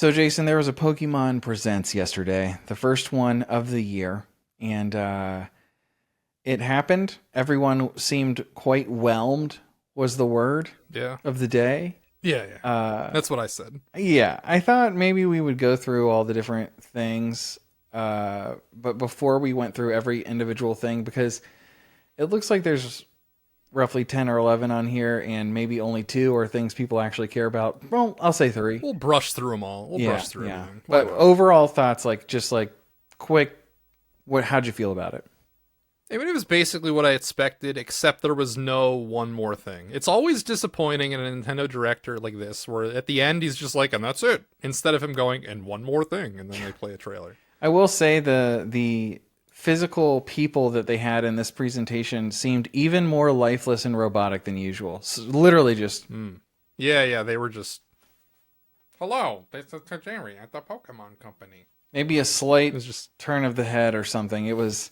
So, Jason, there was a Pokemon Presents yesterday, the first one of the year, and it happened. Everyone seemed quite whelmed, was the word Yeah. of the day. Yeah, yeah. That's what I said. Yeah, I thought maybe we would go through all the different things, but before we went through every individual thing, because it looks like there's roughly 10 or 11 on here, and maybe only two are things people actually care about. Well, I'll say three. We'll brush through them all. We'll Yeah, brush through yeah. everything. Why But not? overall thoughts, like just like quick, how'd you feel about it? I mean, it was basically what I expected, except there was no one more thing. It's always disappointing in a Nintendo Director like this, where at the end he's just like, and that's it, instead of him going, and one more thing, and then they play a trailer. I will say the physical people that they had in this presentation seemed even more lifeless and robotic than usual. So literally just Yeah, they were just, hello, this is Tajiri at the Pokemon Company. maybe a It slight was just, turn of the head or something. It was,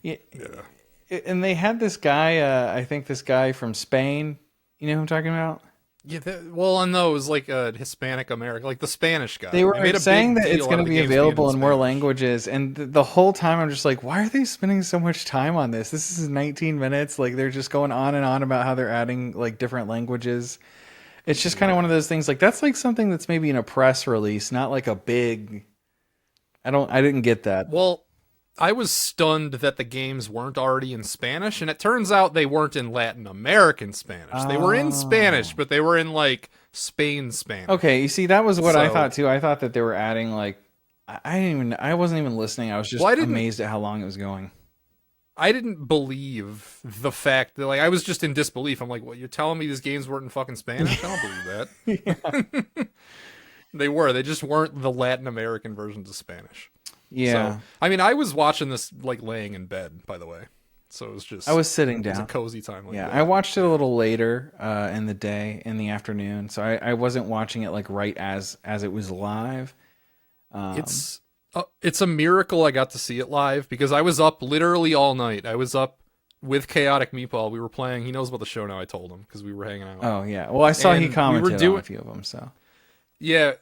yeah. yeah. And they had this guy. I think this guy from Spain. You know who I'm talking about? Yeah, well, on those, like a Hispanic American, like the Spanish guy. They were made a saying big that it's deal going out to of the be games being available in more Spanish. languages, and the whole time I'm just like, why are they spending so much time on this? This is 19 minutes. Like they're just going on and on about how they're adding like different languages. It's just kind of one of those things. Like that's like something that's maybe in a press release, not like a big. I didn't get that. Well, I was stunned that the games weren't already in Spanish, and it turns out they weren't in Latin American Spanish. They were in Spanish, but they were in like Spain Spanish. Okay, you see, that was what I So- thought too. I thought that they were adding like I wasn't even listening. I was just Well, I didn't- amazed at how long it was going. I didn't believe the fact that, like, I was just in disbelief. I'm like, what, you're telling me these games weren't in fucking Spanish? I don't believe that. They were. They just weren't the Latin American versions of Spanish. Yeah, So, I mean, I was watching this, like, laying in bed, by the way. So it was just... I was sitting It was a down. cozy time like Yeah, that. I watched it a little later in the day, in the afternoon, so I wasn't watching it like right as it was live. It's a miracle I got to see it live, because I was up literally all night. I was up with Chaotic Meatball. We were playing. He knows about the show now. I told him because we were hanging out. Oh yeah, well I saw And he we commented were doing- on a few of them. So Yeah,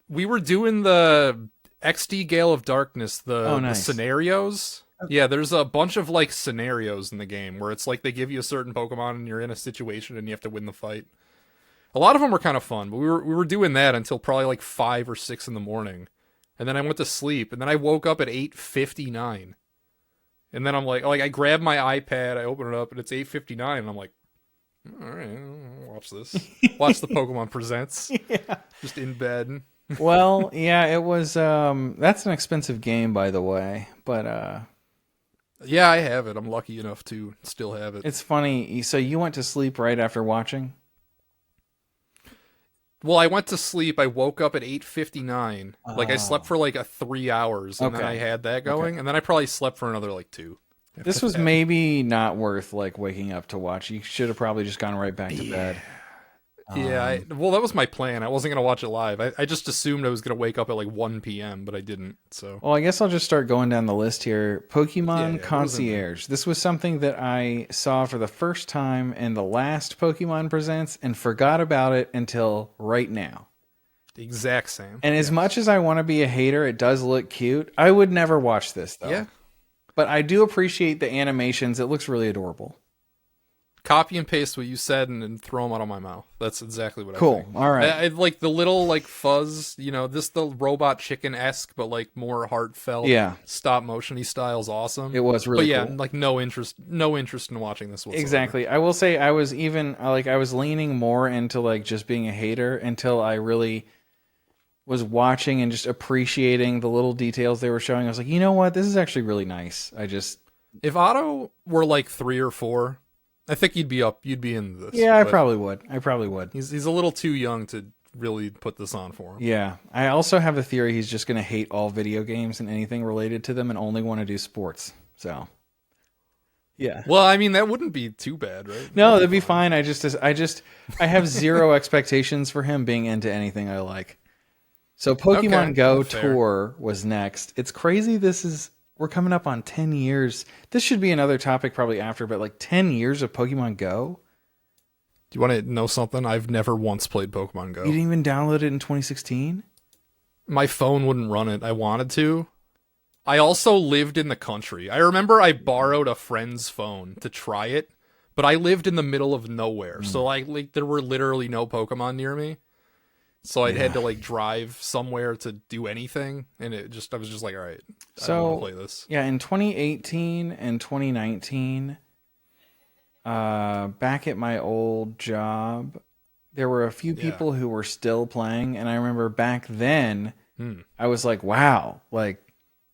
we were doing the XD Gale of Darkness, the nice. scenarios. Yeah, there's a bunch of like scenarios in the game where it's like they give you a certain Pokemon and you're in a situation and you have to win the fight. A lot of them were kind of fun, but we were doing that until probably like 5 or 6 in the morning. And then I went to sleep, and then I woke up at 8:59. And then I'm like I grabbed my iPad, I open it up, and it's 8:59, and I'm like, all right, I'll watch this. Watch the Pokemon Presents. yeah. Just in bed. Well, yeah, it was. That's an expensive game, by the way, but Yeah, I have it. I'm lucky enough to still have it. it's funny. So you went to sleep right after watching? Well, I went to sleep. I woke up at 8:59. Like I slept for like 3 hours, and then Okay. I had that going, and then I probably slept for another like 2. This was maybe not worth like waking up to watch. You should have probably just gone right back to bed. Yeah, well, that was my plan. I wasn't gonna watch it live. I just assumed I was gonna wake up at like 1 p.m., but I didn't. So Well, I guess I'll just start going down the list here. Pokemon Yeah, Concierge. This was something that I saw for the first time in the last Pokemon Presents and forgot about it until right now. the exact same. And as much as I want to be a hater, it does look cute. I would never watch this though. Yeah, But I do appreciate the animations. It looks really adorable. copy and paste what you said and throw them out of my mouth. That's exactly what I Cool. think. All right. I like the little like fuzz, this the robot chicken-esque, but like more heartfelt. Yeah. Stop motion-y style's awesome. It was really But yeah, cool. like no interest in watching this whatsoever. Exactly. I will say I was even I was leaning more into like just being a hater until I really was watching and just appreciating the little details they were showing. I was like, you know what? This is actually really nice. If Otto were like 3 or 4, I think you'd be in this. Yeah, I but probably would. He's a little too young to really put this on for him. Yeah. I also have a theory he's just going to hate all video games and anything related to them and only want to do sports. So, yeah. Well, I mean that wouldn't be too bad, right? No, that'd be fine. I have zero expectations for him being into anything I like. So Pokemon Okay, Go fair. Tour was next. It's crazy. We're coming up on 10 years. This should be another topic probably after, but like 10 years of Pokemon Go? Do you want to know something? I've never once played Pokemon Go. You didn't even download it in 2016? my phone wouldn't run it. I wanted to. I also lived in the country. I remember I borrowed a friend's phone to try it, but I lived in the middle of nowhere. So like there were literally no Pokemon near me. So I'd had to like drive somewhere to do anything, and I was just like, all right, I don't want to play this. Yeah, in 2018 and 2019, back at my old job, there were a few people who were still playing, and I remember back then, I was like, wow, like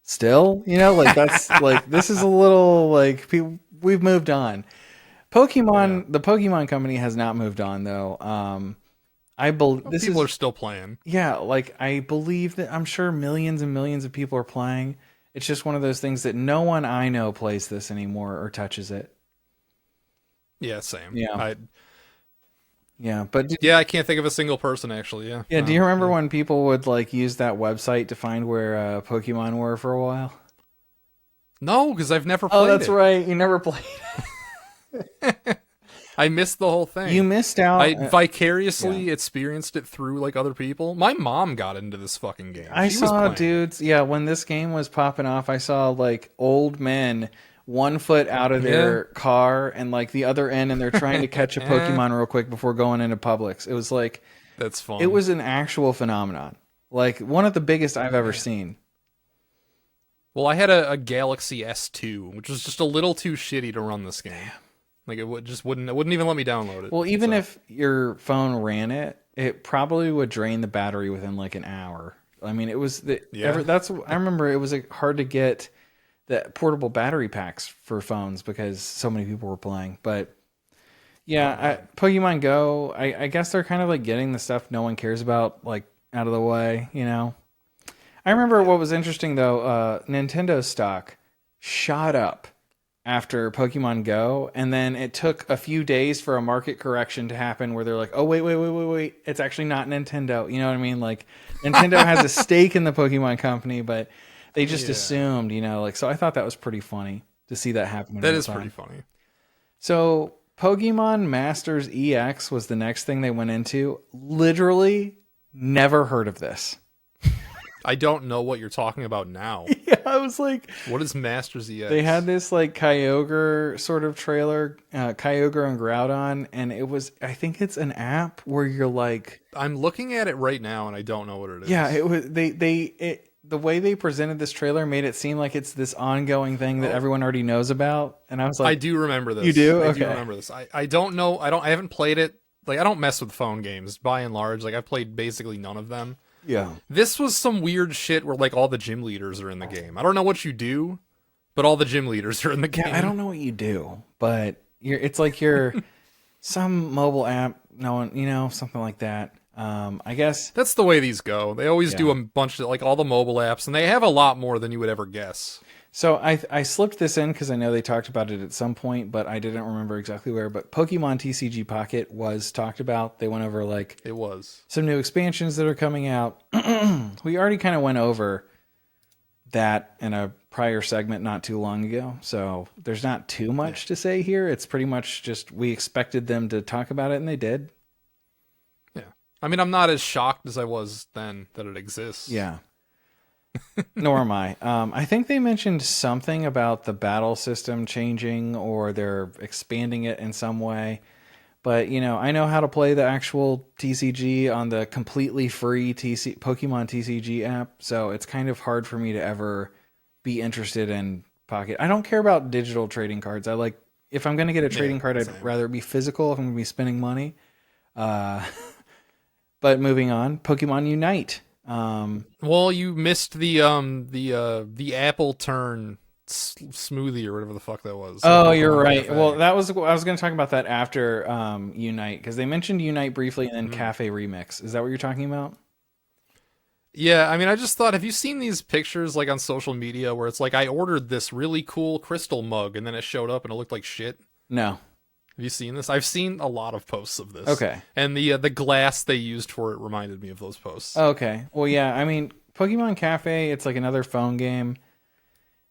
still, like that's like this is a little like people, we've moved on. The Pokemon company has not moved on though. I believe people are still playing. Yeah, like I believe that I'm sure millions and millions of people are playing. It's just one of those things that no one I know plays this anymore or touches it. Yeah, same. Yeah. I can't think of a single person actually. Yeah. Yeah, do you remember when people would like use that website to find where Pokemon were for a while? No, because I've never played it. Oh, that's right. You never played it. I missed the whole thing. You missed out. I vicariously experienced it through like other people. My mom got into this fucking game. I saw dudes. Yeah, when this game was popping off, I saw like old men 1 foot out of their car and like the other end, and they're trying to catch a Pokemon real quick before going into Publix. It was like that's fun. It was an actual phenomenon, like one of the biggest I've ever seen. Well, I had a Galaxy S2, which was just a little too shitty to run this game. Like it wouldn't even let me download it. Well, even if your phone ran it, it probably would drain the battery within like an hour. I mean, it was I remember it was hard to get the portable battery packs for phones because so many people were playing. But Pokemon Go, I guess they're kind of like getting the stuff no one cares about like out of the way, I remember what was interesting though, Nintendo stock shot up after Pokemon Go, and then it took a few days for a market correction to happen where they're like, oh, wait, it's actually not Nintendo. You know what I mean? Like, Nintendo has a stake in the Pokemon company, but they just assumed, so I thought that was pretty funny to see that happen. That is pretty funny. So, Pokemon Masters EX was the next thing they went into. Literally never heard of this. I don't know what you're talking about now. Yeah, I was like, what is Masters EX? They had this like Kyogre sort of trailer, Kyogre and Groudon, and it was, I think it's an app where you're like, I'm looking at it right now and I don't know what it is. Yeah, it was the way they presented this trailer made it seem like it's this ongoing thing that everyone already knows about, and I was like, I do remember this. You do? I do remember this. I don't know. I haven't played it. Like I don't mess with phone games by and large. Like I've played basically none of them. Yeah. This was some weird shit where like all the gym leaders are in the game. I don't know what you do, but all the gym leaders are in the game. Yeah, I don't know what you do, but it's like you're some mobile app, no one, something like that. I guess that's the way these go. They always do a bunch of like all the mobile apps, and they have a lot more than you would ever guess. So I slipped this in because I know they talked about it at some point, but I didn't remember exactly where. But Pokemon TCG Pocket was talked about. They went over like it was some new expansions that are coming out. We already kind of went over that in a prior segment not too long ago, so there's not too much to say here. It's pretty much just we expected them to talk about it, and they did. Yeah, I mean, I'm not as shocked as I was then that it exists. Yeah. Nor am I. I think they mentioned something about the battle system changing or they're expanding it in some way. But, I know how to play the actual TCG on the completely free Pokemon TCG app. So it's kind of hard for me to ever be interested in Pocket. I don't care about digital trading cards. If I'm going to get a trading card, I'd rather it be physical if I'm going to be spending money. But moving on, Pokemon Unite. Well, you missed the apple turn smoothie or whatever the fuck that was. Oh, you're right. Cafe. Well, I was going to talk about that after Unite because they mentioned Unite briefly and then Cafe Remix. Is that what you're talking about? Yeah, I mean, I just thought, have you seen these pictures like on social media where it's like I ordered this really cool crystal mug and then it showed up and it looked like shit? No. Have you seen this? I've seen a lot of posts of this. Okay. And the glass they used for it reminded me of those posts. Okay. Well, yeah, I mean, Pokemon Cafe, it's like another phone game.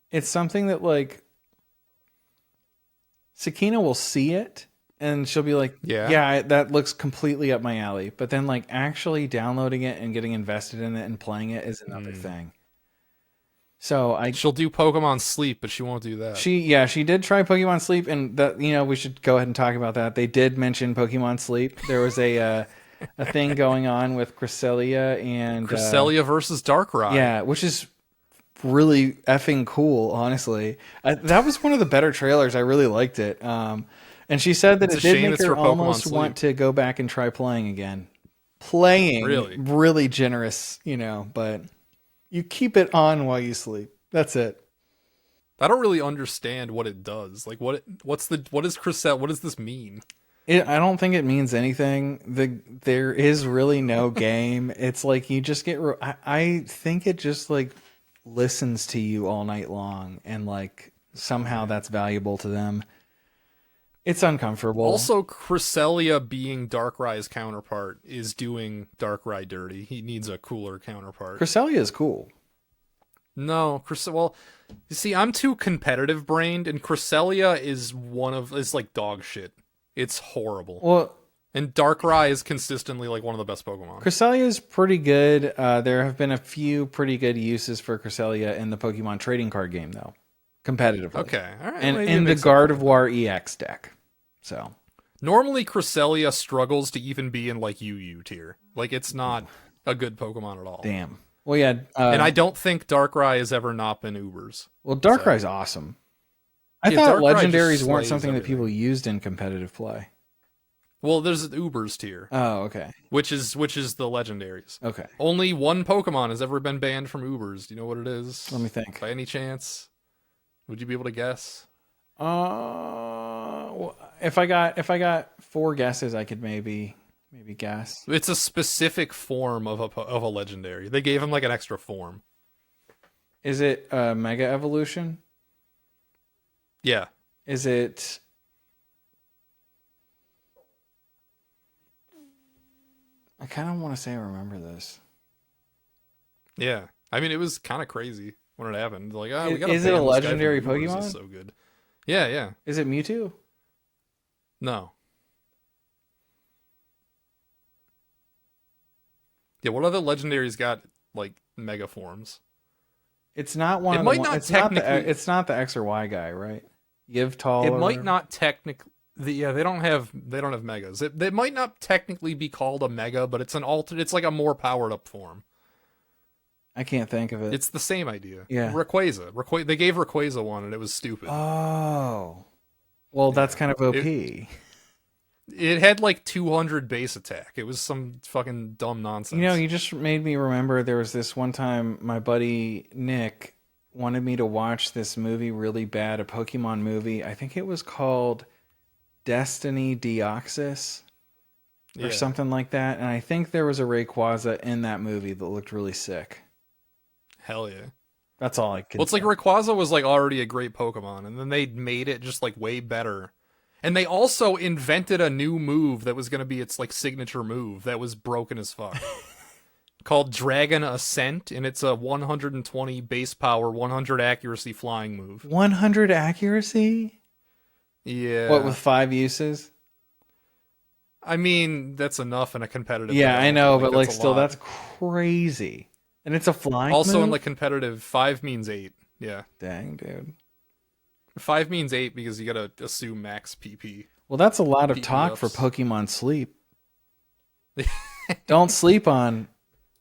It's something that like Sakina will see it and she'll be like, Yeah. "Yeah, that looks completely up my alley." But then like actually downloading it and getting invested in it and playing it is another Mm. thing. So I She'll do Pokemon Sleep, but she won't do that. she did try Pokemon Sleep, and that we should go ahead and talk about that. They did mention Pokemon Sleep. There was a thing going on with Cresselia and Cresselia versus Darkrai. yeah, which is really effing cool, honestly. That was one of the better trailers. I really liked it. And she said that It's it a did shame make it's her for Pokemon almost Sleep. want to go back and try playing again. Playing, Really? really generous, but you keep it on while you sleep. That's it. I don't really understand what it does. Like what is Cresselia? What does this mean? I don't think it means anything. There is really no game. It's like you just get. I think it just like listens to you all night long, and like somehow that's valuable to them. It's uncomfortable. Also, Cresselia being Darkrai's counterpart is doing Darkrai dirty. He needs a cooler counterpart. Cresselia is cool. No, well, you see, I'm too competitive brained, and Cresselia is like dog shit. It's horrible. Well, And Darkrai is consistently like one of the best Pokemon. Cresselia is pretty good. There have been a few pretty good uses for Cresselia in the Pokemon trading card game, though, competitively. Okay, all right. And maybe it in the makes sense. Gardevoir EX deck. So Normally, Cresselia struggles to even be in like UU tier. Like it's not a good Pokemon at all. damn. Well, yeah. And I don't think Darkrai has ever not been Ubers. Well, Darkrai's awesome. I Yeah, thought Darkrai legendaries just weren't slays something that everything. people used in competitive play. Well, there's an Ubers tier, Oh, okay. which is the legendaries. Okay. Only one Pokemon has ever been banned from Ubers. Do you know what it is? Let me think. By any chance? Would you be able to guess? If I got four guesses, I could maybe guess. It's a specific form of a legendary. They gave him like an extra form. Is it Mega Evolution? Yeah. Is it? I kind of want to say I remember this. Yeah. I mean, it was kind of crazy when it happened. Like, we got Is it a legendary Pokemon? It's so good. Yeah, yeah. Is it Mewtwo? No. Yeah, what other legendaries got like mega forms? It's not one It of might the. not It's not the. technically- It's not the X or Y guy, right? Yivtal. It or might whatever? not technically. They don't have megas. It might not technically be called a mega, but it's an alternate. It's like a more powered up form. I can't think of it. It's the same idea. Yeah. Rayquaza. They gave Rayquaza one, and it was stupid. Oh. Well, that's kind of OP. It had like 200 base attack. It was some fucking dumb nonsense. You just made me remember there was this one time my buddy Nick wanted me to watch this movie really bad, a Pokemon movie. I think it was called Destiny Deoxys or Yeah. something like that. And I think there was a Rayquaza in that movie that looked really sick. Hell yeah. That's all I could Well, it's like say. Rayquaza was like already a great Pokemon, and then they made it just like way better. And they also invented a new move that was going to be its like signature move that was broken as fuck. Called Dragon Ascent, and it's a 120 base power, 100 accuracy flying move. 100 accuracy? Yeah. What, with 5 uses? I mean, that's enough in a competitive. Yeah, I know, but like that's a still, lot. that's crazy. And it's a flying Also move? in like competitive, 5 means 8. Yeah. Dang, dude. 5 means 8 because you gotta assume max PP. Well, that's a lot of PP talk for ups. Pokemon Sleep. Don't sleep on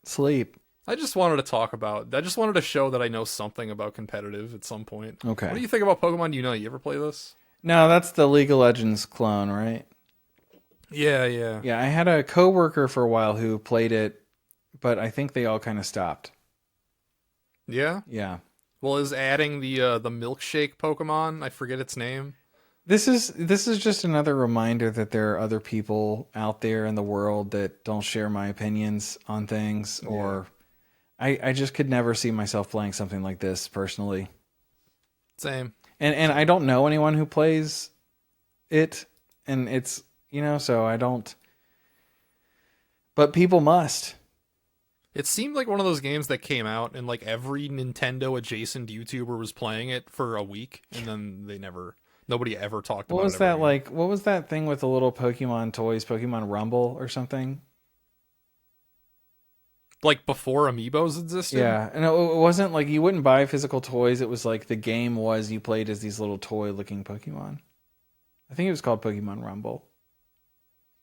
sleep. I just wanted to show that I know something about competitive at some point. Okay. What do you think about Pokemon Unite? You ever play this? No, that's the League of Legends clone, right? Yeah, yeah. Yeah, I had a coworker for a while who played it, but I think they all kind of stopped. Yeah? Yeah. Well, is adding the milkshake Pokemon, I forget its name. This is just another reminder that there are other people out there in the world that don't share my opinions on things, or I just could never see myself playing something like this personally. Same. And I don't know anyone who plays it, and it's, so I don't. But people must. It seemed like one of those games that came out and like every Nintendo adjacent YouTuber was playing it for a week, and then they never Nobody ever talked What about was it ever that again. like? What was that thing with the little Pokemon toys? Pokemon Rumble or something? Like before Amiibos existed? Yeah, and it wasn't like you wouldn't buy physical toys. It was like the game was you played as these little toy-looking Pokemon. I think it was called Pokemon Rumble.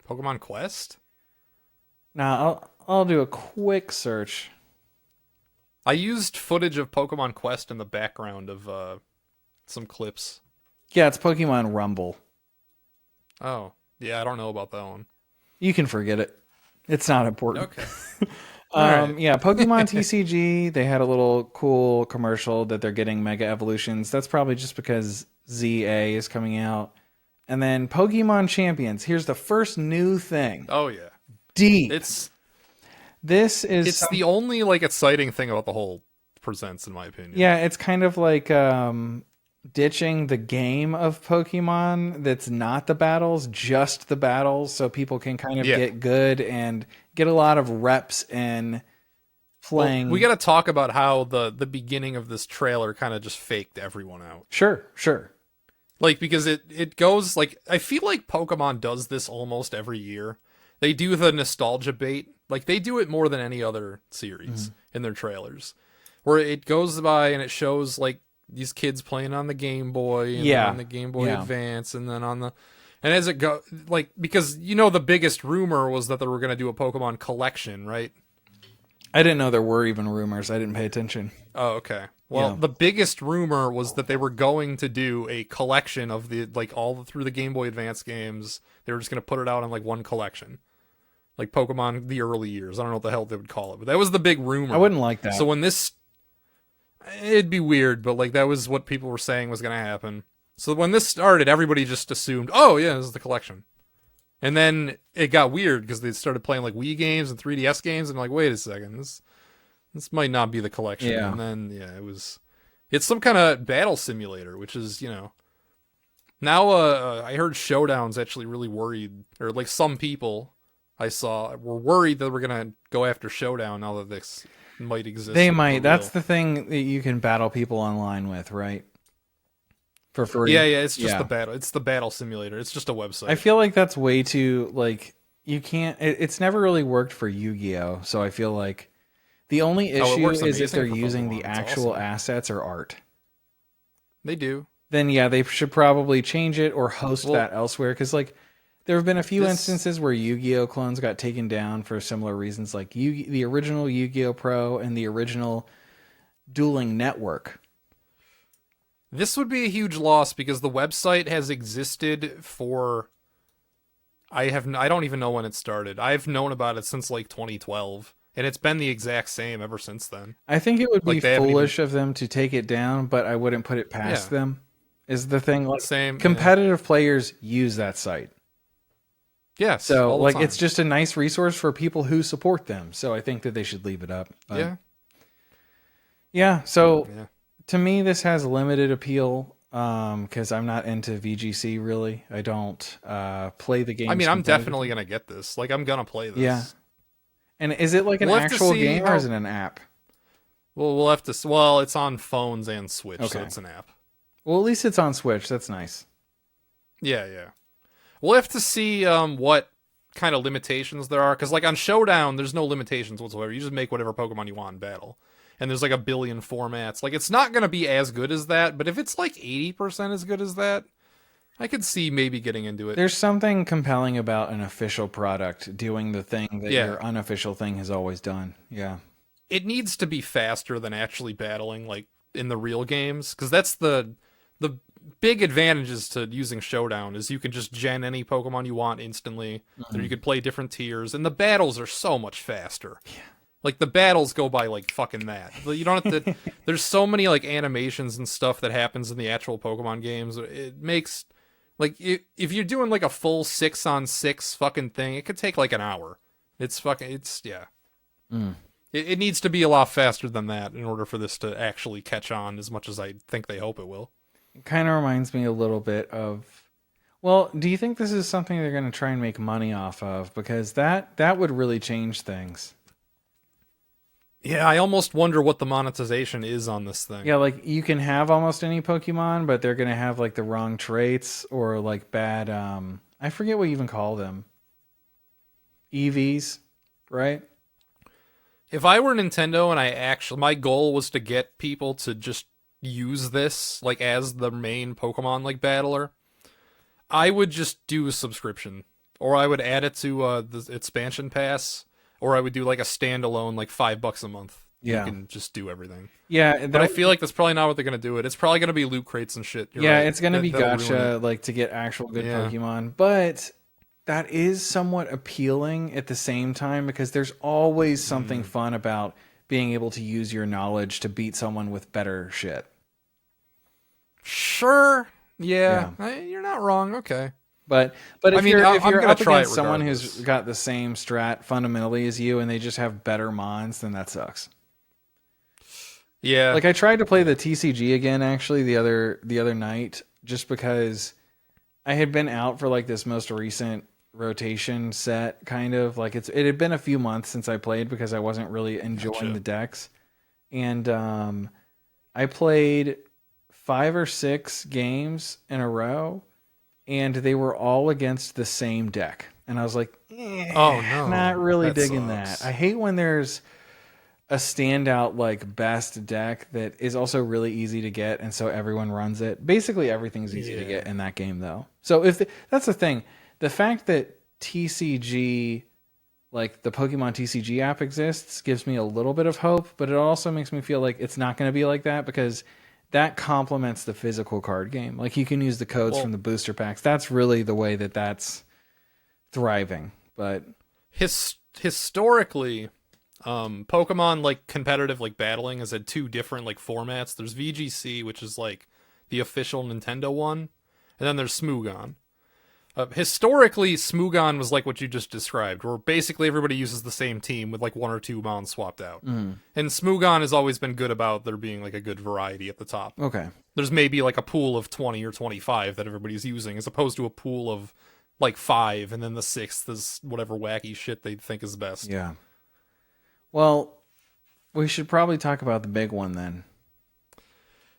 Pokemon Quest? Now I'll do a quick search. I used footage of Pokemon Quest in the background of some clips. Yeah, it's Pokemon Rumble. Oh, yeah, I don't know about that one. You can forget it. It's not important. Okay. All right. Yeah, Pokemon TCG, they had a little cool commercial that they're getting Mega Evolutions. That's probably just because ZA is coming out. And then Pokemon Champions. Here's the first new thing. Oh yeah. Deep. It's This is it's the only like exciting thing about the whole presents in my opinion. yeah, it's kind of like ditching the game of Pokemon that's not the battles, just the battles, so people can kind of Yeah. get good and get a lot of reps in playing. Well, we got to talk about how the beginning of this trailer kind of just faked everyone out. Sure. Like because it goes like I feel like Pokemon does this almost every year. They do the nostalgia bait. Like they do it more than any other series in their trailers. Where it goes by and it shows like these kids playing on the Game Boy and then on the Game Boy Advance and then on the and as it go like because you know the biggest rumor was that they were going to do a Pokemon collection, right? I didn't know there were even rumors. I didn't pay attention. Oh, okay. Well, the biggest rumor was that they were going to do a collection of the like all through the Game Boy Advance games. They were just going to put it out in like one collection. Like Pokemon the early years. I don't know what the hell they would call it, but that was the big rumor. I wouldn't like that. So when this it'd be weird, but like that was what people were saying was going to happen. So when this started, everybody just assumed, "Oh, yeah, this is the collection." And then it got weird because they started playing like Wii games and 3DS games and like, "Wait a second. This might not be the collection." Yeah. And then it's some kind of battle simulator, which is, now I heard Showdown's actually really worried, or like some people I saw were worried that we're going to go after Showdown now that this might exist. They might. That's the thing that you can battle people online with, right? For free. Yeah, it's just the battle. It's the battle simulator. It's just a website. I feel like that's way too like you can't. It's never really worked for Yu-Gi-Oh. So I feel like the only issue works is if amazing they're for using Pokemon. the It's actual awesome. assets or art. They do. Then yeah, they should probably change it or host Well, that elsewhere. Because like there have been a few this- instances where Yu-Gi-Oh clones got taken down for similar reasons, like the original Yu-Gi-Oh Pro and the original Dueling Network. This would be a huge loss because the website has existed for I don't even know when it started. I've known about it since like 2012 and it's been the exact same ever since then. I think it would be Like, they haven't foolish of them to take it down, but I wouldn't put it past Yeah. them. Is the thing like Same. competitive players use that site. Yes. So all the like time. it's just a nice resource for people who support them. So I think that they should leave it up. But yeah. Yeah, so Yeah. to me this has limited appeal cuz I'm not into VGC really. I don't play the game. I mean, I'm definitely going to get this. Like I'm going to play this. Yeah. And is it like an We'll have to actual see game or how- is it an app? Well, we'll have to well, it's on phones and Switch, so Okay. it's an app. Well, at least it's on Switch. That's nice. Yeah. We'll have to see what kind of limitations there are because like on Showdown there's no limitations whatsoever. You just make whatever Pokemon you want in battle. And there's like a billion formats. Like it's not going to be as good as that, but if it's like 80% as good as that, I could see maybe getting into it. There's something compelling about an official product doing the thing that Yeah. your unofficial thing has always done. Yeah. It needs to be faster than actually battling like in the real games because that's the big advantages to using Showdown is you can just gen any Pokemon you want instantly. Or you could play different tiers and the battles are so much faster. Yeah. Like the battles go by like fucking that. You don't have to there's so many like animations and stuff that happens in the actual Pokemon games. It makes like if you're doing like a full 6-on-6 fucking thing, it could take like an hour. It's yeah. It needs to be a lot faster than that in order for this to actually catch on as much as I think they hope it will. It kind of reminds me a little bit of. Well, do you think this is something they're going to try and make money off of? Because that would really change things. Yeah, I almost wonder what the monetization is on this thing. Yeah, like you can have almost any Pokemon, but they're gonna have like the wrong traits or like bad. I forget what you even call them. EVs, right? If I were Nintendo and I actually my goal was to get people to just use this like as the main Pokemon like battler, I would just do a subscription, or I would add it to the expansion pass, or I would do like a standalone like $5 a month. You Yeah, can just do everything. yeah. But I That feel like that's probably not what they're gonna do. It's probably gonna be loot crates and shit. You're Yeah, right. it's gonna be That'll ruin it. gotcha, like to get actual good Yeah. Pokemon, but that is somewhat appealing at the same time because there's always something fun about being able to use your knowledge to beat someone with better shit. Sure. Yeah. Yeah. You're not wrong. Okay. But I if mean, you're I'm if you're gonna up try it against someone who's regardless. got the same strat fundamentally as you and they just have better mons, then that sucks. Yeah. Like I tried to play the TCG again actually the other night just because I had been out for like this most recent rotation set kind of like it had been a few months since I played because I wasn't really enjoying Gotcha. the decks. And I played 5 or 6 games in a row and they were all against the same deck. And I was like, Oh not no. really That digging that. sucks. I hate when there's a standout like best deck that is also really easy to get and so everyone runs it. Basically everything's easy to get Yeah. in that game though. So that's the thing. The fact that TCG like the Pokemon TCG app exists gives me a little bit of hope, but it also makes me feel like it's not going to be like that because that complements the physical card game. Like you can use the codes from Well, the booster packs. That's really the way that that's thriving. But historically, Pokemon like competitive like battling has had two different like formats. There's VGC, which is like the official Nintendo one, and then there's Smogon. Historically, Smogon was like what you just described, where basically everybody uses the same team with like one or two mons swapped out. And Smogon has always been good about there being like a good variety at the top. okay. There's maybe like a pool of 20 or 25 that everybody's using, as opposed to a pool of like 5, and then the sixth is whatever wacky shit they think is best. Yeah. Well, we should probably talk about the big one then.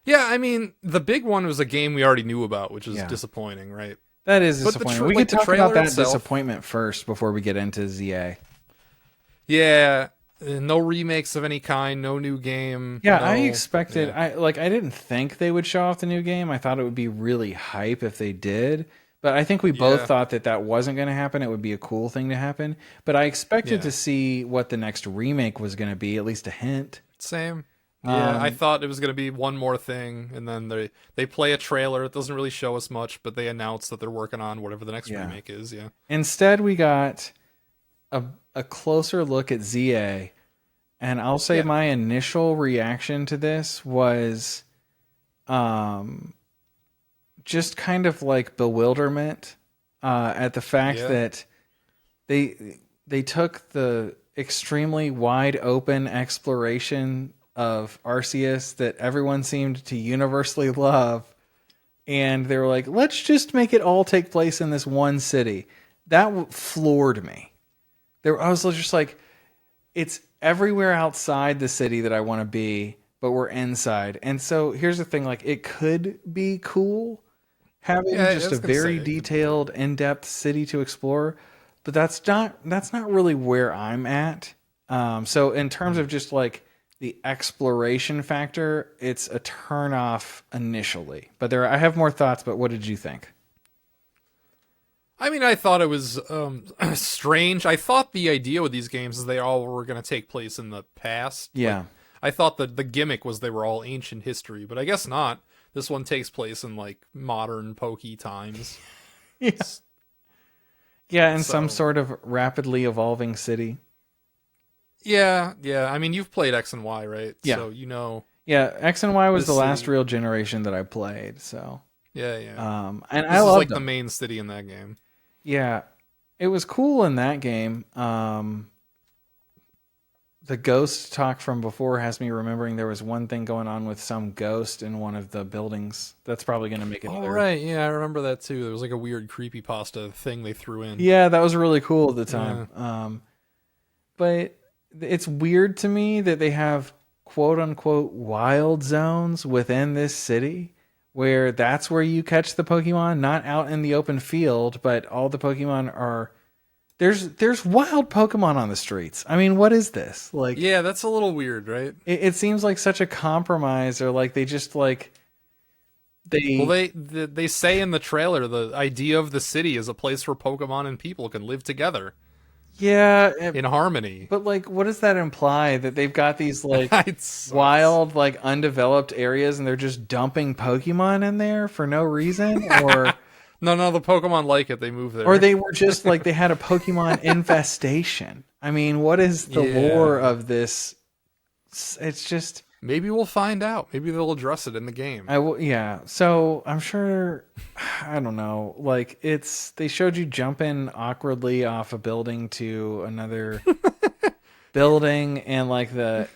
Yeah, I mean, the big one was a game we already knew about, which is Yeah. disappointing, right? That is But disappointing. We like could the talk trailer about that itself, disappointment first before we get into ZA. yeah, no remakes of any kind, no new game. Yeah, no, I expected. yeah, I didn't think they would show off the new game. I thought it would be really hype if they did. But I think we both yeah, thought that that wasn't going to happen. It would be a cool thing to happen. But I expected yeah. to see what the next remake was going to be, at least a hint. Same. Yeah, I Um, thought it was gonna be one more thing, and then they play a trailer. It doesn't really show us much, but they announce that they're working on whatever the next Yeah. remake is. Yeah. Instead, we got a closer look at ZA. And I'll say Yeah. my initial reaction to this was um, just kind of like bewilderment at the fact Yeah. that they took the extremely wide open exploration of Arceus that everyone seemed to universally love, and they were like, let's just make it all take place in this one city. That floored me. I was just like, it's everywhere outside the city that I want to be, but we're inside. And so here's the thing, like it could be cool having Yeah, I just a was gonna say very it could be detailed, in-depth city to explore, but that's not really where I'm at. So in terms of just like the exploration factor, it's a turn off initially. But I have more thoughts, but what did you think? I mean, I thought it was strange. I thought the idea with these games is they all were going to take place in the past. Yeah. Like, I thought that the gimmick was they were all ancient history, but I guess not. This one takes place in like modern pokey times. Yeah. Yeah, in some So, sort of rapidly evolving city. yeah, yeah. I mean, you've played X and Y, right? Yeah. So you know Yeah, X and Y was this the last city. real generation that I played, so Yeah, yeah. and This I is like loved the them. main city in that game. Yeah, it was cool in that game. The ghost talk from before has me remembering there was one thing going on with some ghost in one of the buildings. That's probably going to make Oh another. right, yeah, I remember that too. There was like a weird creepypasta thing they threw in. Yeah, that was really cool at the time. But it's weird to me that they have quote unquote wild zones within this city where that's where you catch the Pokemon, not out in the open field, but all the Pokemon are there's wild Pokemon on the streets. I mean, what is this? Like Yeah, that's a little weird, right? it seems like such a compromise, or like they just like Well, they they say in the trailer the idea of the city is a place where Pokemon and people can live together yeah, in harmony. but like what does that imply, that they've got these like It sucks. wild like undeveloped areas and they're just dumping Pokemon in there for no reason, No, the Pokemon like it. They move or there. they were just like they had a Pokemon infestation. I mean, what is the lore Yeah. of this? It's just Maybe we'll find out. Maybe they'll address it in the game. I will, yeah. So I'm sure, I don't know. Like they showed you jumping awkwardly off a building to another building, and like the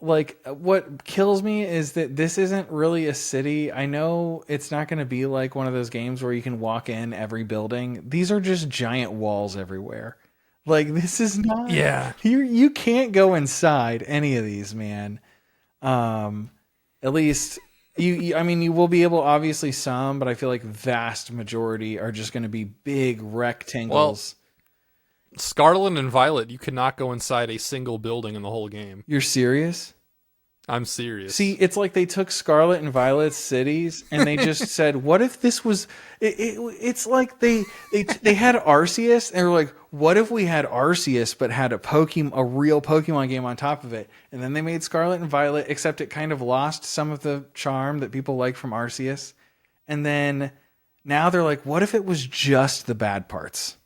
like what kills me is that this isn't really a city. I know it's not going to be like one of those games where you can walk in every building. These are just giant walls everywhere. Like this is not. Yeah. You can't go inside any of these, man. Um, at least I mean, you will be able, obviously some, but I feel like vast majority are just going to be big Well, rectangles. Scarlet and Violet, you cannot go inside a single building in the whole game. You're serious? I'm serious. See, it's like they took Scarlet and Violet's cities and they just said, "What if this was?" It's like they had Arceus and they were like, "What if we had Arceus but had a real Pokemon game on top of it?" And then they made Scarlet and Violet, except it kind of lost some of the charm that people like from Arceus. And then now they're like, "What if it was just the bad parts?"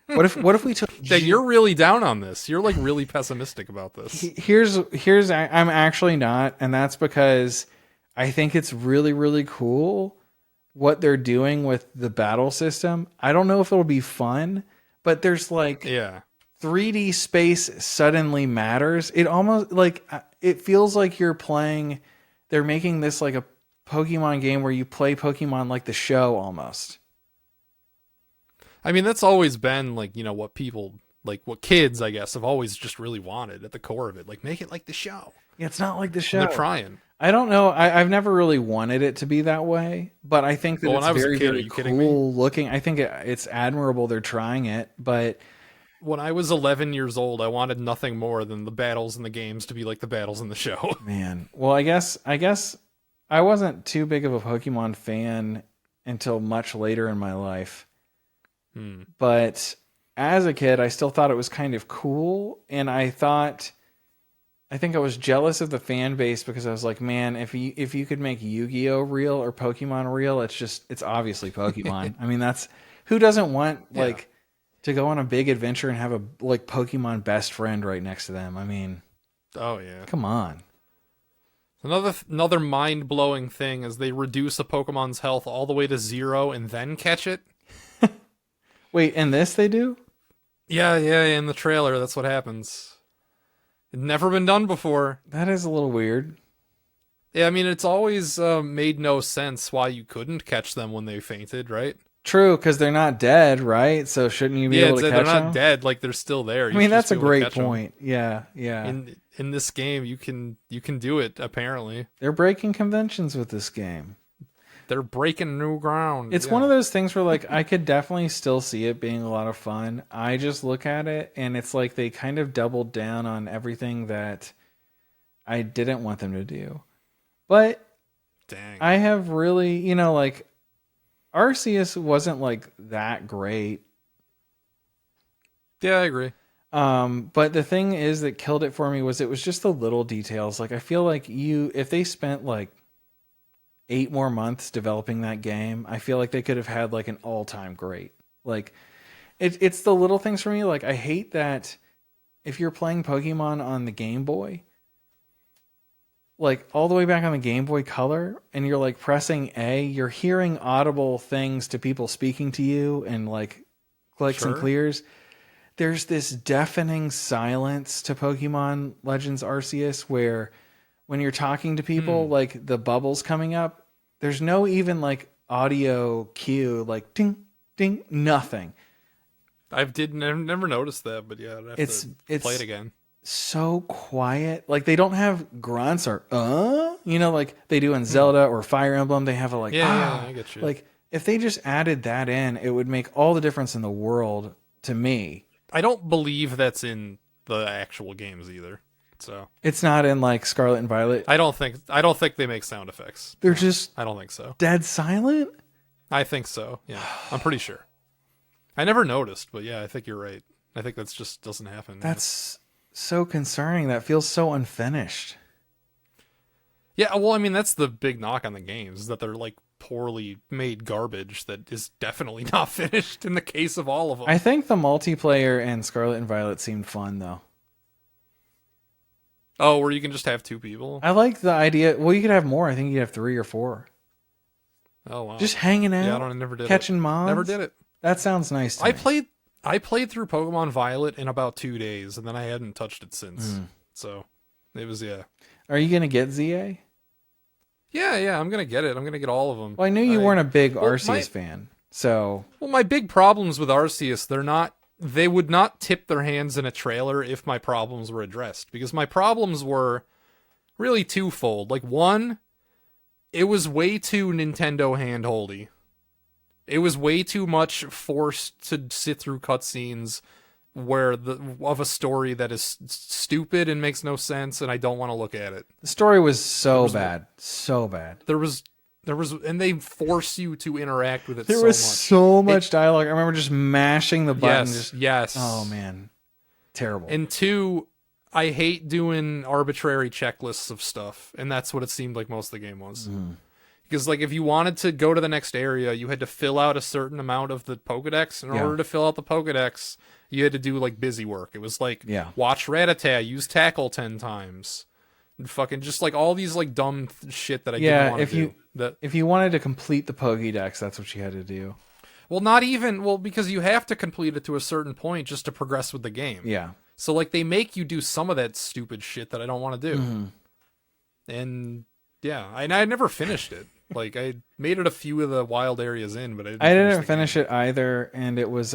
What if we took that you're really down on this. You're like really pessimistic about this. here's I'm actually not, and that's because I think it's really really cool what they're doing with the battle system. I don't know if it'll be fun, but there's like Yeah. 3D space suddenly matters. It almost like it feels like you're playing, they're making this like a Pokemon game where you play Pokemon like the show almost. I mean, that's always been like, what people like, what kids, I guess, have always just really wanted at the core of it. Like, make it like the show. Yeah, it's not like the And show. they're trying. I don't know. I've never really wanted it to be that way, but I think that Well, when I it's was a very, kid, are very you kidding me? cool looking. I think it's admirable they're trying it, but When I was 11 years old, I wanted nothing more than the battles in the games to be like the battles in the show. man, well, I guess I wasn't too big of a Pokemon fan until much later in my life. But as a kid, I still thought it was kind of cool, and I think I was jealous of the fan base because I was like, man, if you could make Yu-Gi-Oh real or Pokemon real, it's obviously Pokemon. I mean, that's who doesn't want Yeah. like to go on a big adventure and have a like Pokemon best friend right next to them. I mean, Oh, yeah. come on. Another mind-blowing thing is they reduce a Pokemon's health all the way to 0 and then catch it. Wait, in this they do? Yeah, in the trailer, that's what happens. It's never been done before. That is a little weird. Yeah, I mean, it's always made no sense why you couldn't catch them when they fainted, right? True, because they're not dead, right? So shouldn't you be Yeah, able to they're catch not them? dead. Like, they're still there. I mean, that's a great point. Yeah, yeah. In this game, you can do it. Apparently, They're breaking conventions with this game. they're breaking new ground. It's one of those things where like I could definitely still see it being a lot of fun. I just look at it and it's like they kind of doubled down on everything that I didn't want them to do. But Dang. I have really, like Arceus wasn't like that great. Yeah, I agree. But the thing is that killed it for me was it was just the little details. Like I feel like if they spent like 8 more months developing that game, I feel like they could have had like an all-time great. Like it's the little things for me. Like I hate that if you're playing Pokemon on the Game Boy, like all the way back on the Game Boy Color, and you're like pressing A, you're hearing audible things to people speaking to you and like clicks and Sure. clears. There's this deafening silence to Pokemon Legends Arceus where when you're talking to people, like the bubbles coming up, there's no even like audio cue, like ding, ding, nothing. I've never noticed that, but yeah, I'd have It's to it's play it again. so quiet. Like they don't have grunts or like they do in Hmm. Zelda or Fire Emblem. They have a like Yeah, I get you. like if they just added that in, it would make all the difference in the world to me. I don't believe that's in the actual games either. So It's not in like Scarlet and Violet. I don't think they make sound effects. They're No, just I don't think so. dead silent. I think so. Yeah, I'm pretty sure. I never noticed, but yeah, I think you're right. I think that's just doesn't happen. That's so concerning. That feels so unfinished. Yeah, well, I mean, that's the big knock on the games is that they're like poorly made garbage that is definitely not finished in the case of all of them. I think the multiplayer in Scarlet and Violet seemed fun though. Oh, where you can just have two people? I like the idea. Well, you could have more. I think you could have 3 or 4. Oh wow. Just hanging out, Yeah, I never did catching it. moms. Never did it. That sounds nice to I me. played through Pokemon Violet in about 2 days, and then I hadn't touched it since. Mm. So it was yeah. Are you gonna get ZA? Yeah, I'm gonna get it. I'm gonna get all of them. Well, I knew you weren't a big well, Arceus fan, so Well, my big problems with Arceus, they would not tip their hands in a trailer if my problems were addressed. Because my problems were really twofold. Like, one, it was way too Nintendo handholdy. It was way too much forced to sit through cutscenes of a story that is stupid and makes no sense, and I don't want to look at it. the story was so bad, so bad. There was, and they force you to interact with it There so was much. so much dialogue. I remember just mashing the button. Yes, yes. Oh man, terrible. And two, I hate doing arbitrary checklists of stuff, and that's what it seemed like most of the game was. Because like if you wanted to go to the next area, you had to fill out a certain amount of the Pokedex. In order to fill out the Pokedex, you had to do like busy work. It was like watch Rattata, use tackle 10 times. And fucking just like all these like dumb shit that I didn't want to do. If you wanted to complete the Pokédex, that's what you had to do. Well, because you have to complete it to a certain point just to progress with the game. Yeah. So like they make you do some of that stupid shit that I don't want to do. And yeah, I never finished it. Like I made it a few of the wild areas in, but I didn't finish it either, and it was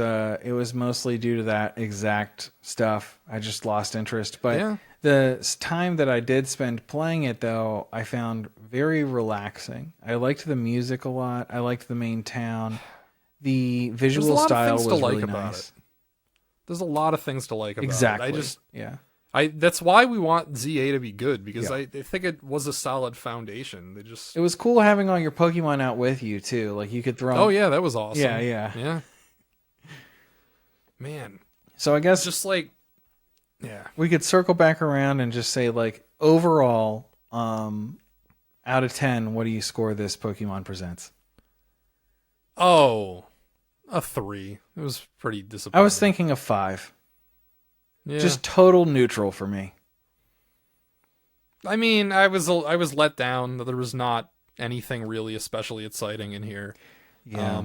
mostly due to that exact stuff. I just lost interest. But the time that I did spend playing it, though, I found very relaxing. I liked the music a lot. I liked the main town. The visual style was really nice. There's a lot of things to like about it. That's why we want ZA to be good, because I think it was a solid foundation. It was cool having all your Pokemon out with you too. Like you could throw. Oh yeah, that was awesome. Yeah. Man. So I guess just like we could circle back around and just say like overall, out of 10, what do you score this Pokemon Presents? Oh, a 3. It was pretty disappointing. I was thinking a 5. Yeah. Just total neutral for me. I mean, I was let down that there was not anything really especially exciting in here. Yeah.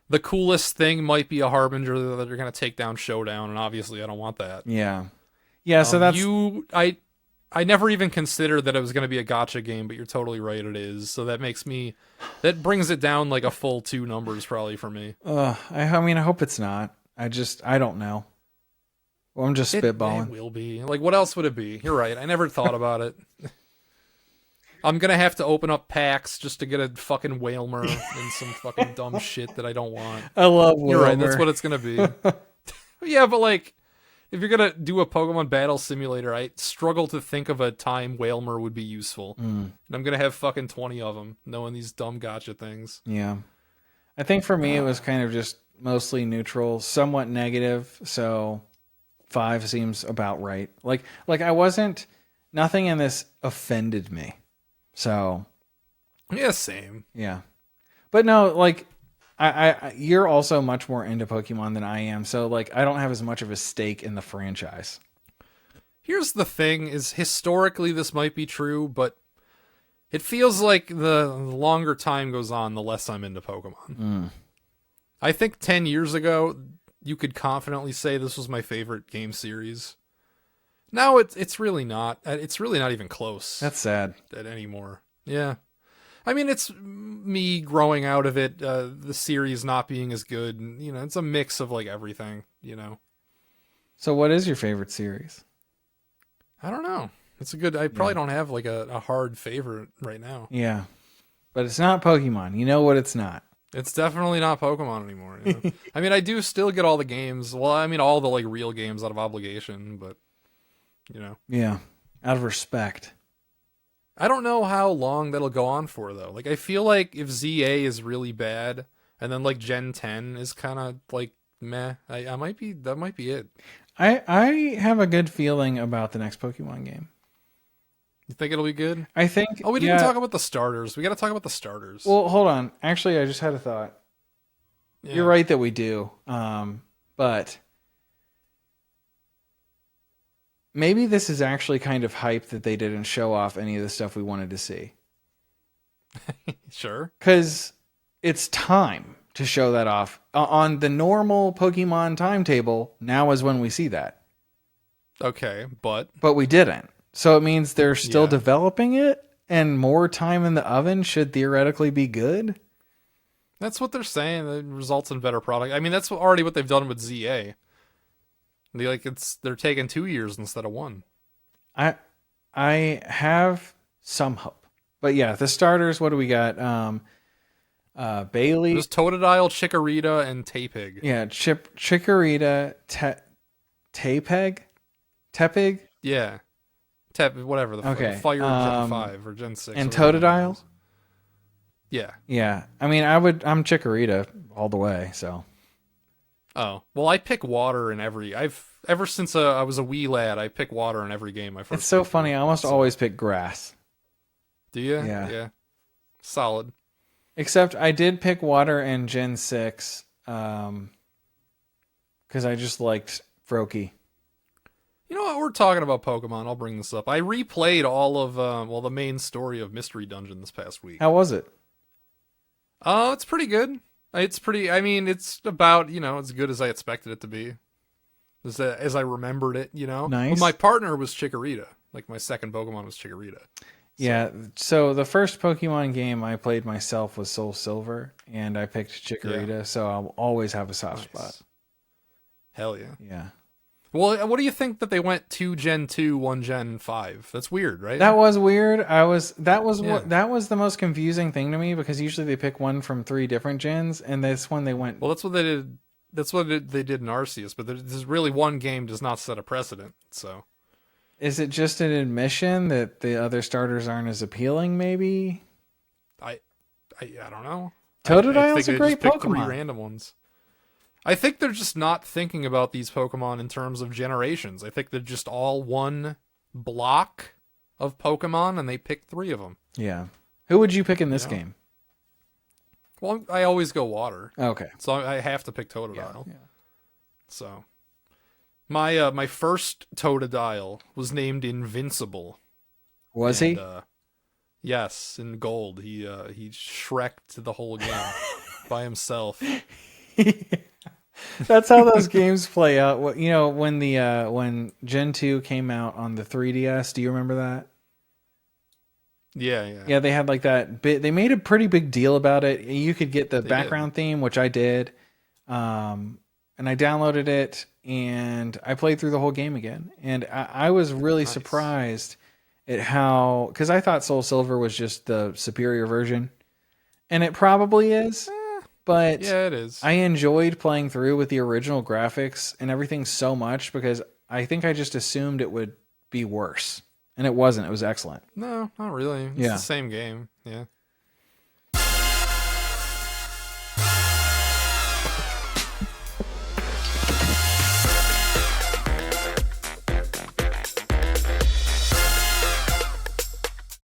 The coolest thing might be a harbinger that you're going to take down Showdown, and obviously I don't want that. Yeah. Yeah, so that's I never even considered that it was going to be a gacha game, but you're totally right, it is. So that brings it down like a full 2 numbers probably for me. I mean, I hope it's not. I don't know. Well, I'm just spitballing. It will be. Like, what else would it be? You're right. I never thought about it. I'm going to have to open up packs just to get a fucking Whalmer and some fucking dumb shit that I don't want. I love Whalmer. You're right. That's what it's going to be. Yeah, but like, if you're going to do a Pokemon battle simulator, I struggle to think of a time Whalmer would be useful. And I'm going to have fucking 20 of them, knowing these dumb gotcha things. Yeah. I think for me, it was kind of just mostly neutral, somewhat negative. So 5 seems about right. Like nothing in this offended me. So yeah, same. Yeah. But no, like you're also much more into Pokemon than I am. So like I don't have as much of a stake in the franchise. Here's the thing is historically this might be true, but it feels like the longer time goes on, the less I'm into Pokemon. I think 10 years ago, you could confidently say this was my favorite game series. Now it's really not. It's really not even close. That's sad. Anymore. Yeah. I mean, it's me growing out of it, the series not being as good, and it's a mix of like everything. So, what is your favorite series? I don't know. It's a good. I Yeah. probably don't have like a hard favorite right now. Yeah, but it's not Pokemon. You know what it's not. It's definitely not Pokemon anymore. I mean, I do still get all the games. Well, I mean, all the like real games out of obligation, but you know, Yeah, out of respect. I don't know how long that'll go on for though. Like, I feel like if ZA is really bad, and then like Gen 10 is kind of like meh, I might be that might be it. I have a good feeling about the next Pokemon game. You think it'll be good? I think. Oh, we didn't talk about the starters. We got to talk about the starters. Well, hold on. Actually, I just had a thought. Yeah. You're right that we do. But maybe this is actually kind of hype that they didn't show off any of the stuff we wanted to see. Sure. Because it's time to show that off. On the normal Pokemon timetable, now is when we see that. Okay, but we didn't. So it means they're still Yeah. developing it, and more time in the oven should theoretically be good. that's what they're saying. It results in better product. I mean, that's already what they've done with ZA. They're taking 2 years instead of 1. I have some hope. But yeah, the starters, what do we got? Bailey. There's Totodile, Chikorita, and Tapig. Yeah, Chikorita, Tepig, Yeah. Whatever. Okay, Fire Gen 5 or Gen 6. and or whatever it Totodile. is. Yeah. Yeah, I mean, I'm Chikorita all the way. So Oh. Well, I pick water in every... Ever since I was a wee lad, I pick water in every game I first it's so play through. funny. I almost always pick grass. Do you? Yeah. Yeah. Solid. Except I did pick water in Gen 6 because I just liked Froakie. You know what? We're talking about Pokemon. I'll bring this up. I replayed all of, the main story of Mystery Dungeon this past week. How was it? It's pretty good. I mean, it's about, as good as I expected it to be. As I remembered it. Nice. Well, my partner was Chikorita. Like, my second Pokemon was Chikorita. Yeah, so the first Pokemon game I played myself was Soul Silver, and I picked Chikorita, so I'll always have a soft spot. Hell yeah. Yeah. Well, what do you think that they went 2 Gen 2, 1 Gen 5? That's weird, right? That was weird. That was Yeah. that was the most confusing thing to me because usually they pick one from 3 different gens, and this one they went. Well, that's what they did. That's what they did in Arceus, but there's really one game does not set a precedent, so... Is it just an admission that the other starters aren't as appealing? Maybe. I don't know. Totodile's a great picked 3 Pokemon. random ones. I think they're just not thinking about these Pokemon in terms of generations. I think they're just all one block of Pokemon, and they pick 3 of them. Yeah. Who would you pick in this Yeah. game? Well, I always go water, Okay. so I have to pick Totodile. Yeah. So my first Totodile was named Invincible. Was And, he? Yes, in gold. He Shrek'd the whole game by himself. That's how those games play out. When when Gen 2 came out on the 3DS, do you remember that? Yeah. Yeah, they had like that bit. They made a pretty big deal about it. You could get the They background theme, which I did, and I downloaded it and I played through the whole game again. And I was really Nice. surprised at how, because I thought Soul Silver was just the superior version, and it probably is. But Yeah, it is. I enjoyed playing through with the original graphics and everything so much because I think I just assumed it would be worse. And it wasn't. It was excellent. No, not really. It's Yeah. the same game. Yeah.